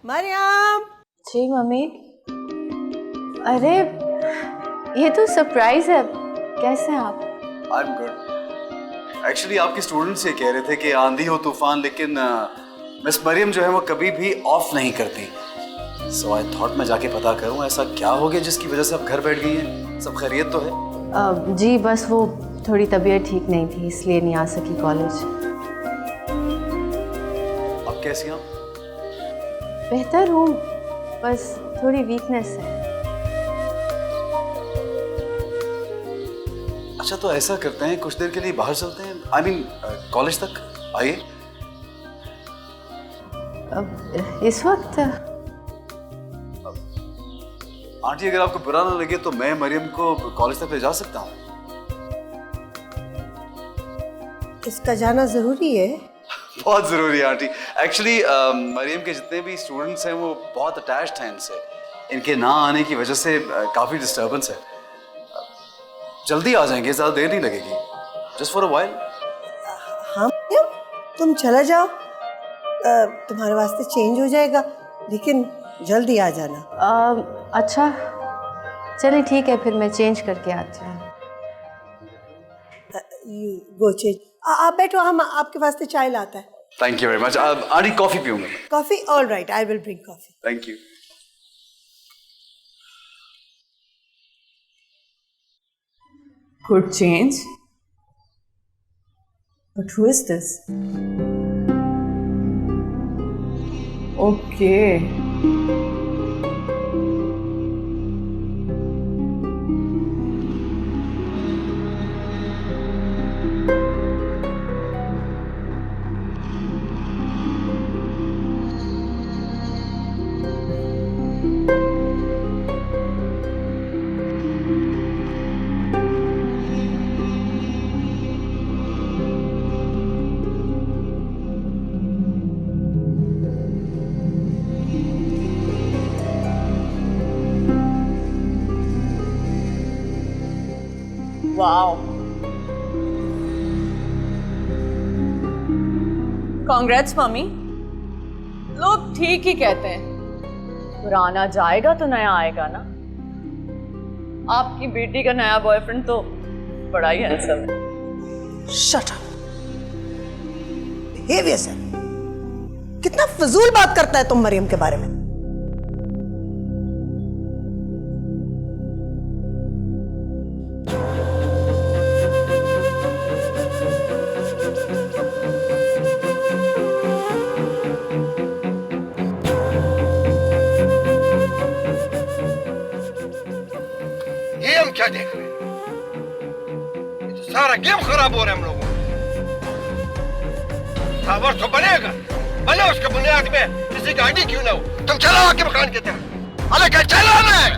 मरियम। जी mummy. अरे ये तो सरप्राइज है। कैसे हैं आप? I am good. एक्चुअली आपके स्टूडेंट्स ये कह रहे थे कि आंधी हो तूफान, लेकिन मिस मरियम जो है वो कभी भी ऑफ नहीं करती। सो आई थॉट मैं जाके पता करूं ऐसा क्या हो गया जिसकी वजह से आप घर बैठ गई हैं। सब खैरियत तो है? जी बस वो थोड़ी तबीयत ठीक नहीं थी इसलिए नहीं आ सकी कॉलेज। अब कैसी हैं आप? बेहतर हूँ, बस थोड़ी वीकनेस है। अच्छा तो ऐसा करते हैं, कुछ देर के लिए बाहर चलते हैं। आई मीन कॉलेज तक आइए। अब इस वक्त आंटी अगर आपको बुरा ना लगे तो मैं मरियम को कॉलेज तक ले जा सकता हूँ। इसका जाना जरूरी है? बहुत जरूरी है आंटी। एक्चुअली मरियम के जितने भी स्टूडेंट्स हैं वो बहुत अटैच्ड हैं इनसे। इनके ना आने की वजह से काफी डिस्टर्बेंस है। जल्दी आ जाएंगे, ज्यादा देर नहीं लगेगी। Just for a while. हाँ मरियम, तुम चला जाओ, तुम्हारे वास्ते चेंज हो जाएगा, लेकिन जल्दी आ जाना। अच्छा चलिए ठीक है, फिर मैं चेंज करके आती हूँ। Go change. आप बैठो, हम आपके वास्ते चाय लाता है। Thank you very much. Aunty coffee पीऊंगा। Coffee? All right, I will bring coffee. Thank you. Good change. But who is this? Okay. Wow. Congrats मम्मी। लोग ठीक ही कहते हैं, पुराना जाएगा तो नया आएगा ना। आपकी बेटी का नया बॉयफ्रेंड तो बड़ा ही हैंडसम है। Shut up. बिहेवियर सर, कितना फजूल बात करता है तुम मरियम के बारे में। ये हम क्या देख रहे हैं? ये तो सारा गेम खराब हो रहा है हम लोगों का। टावर तो बनेगा, बने उसके बुनियाद में किसी का आईडी क्यों ना हो। तुम चलाओ आके मकान की तरफ। अरे क्या चलाना है?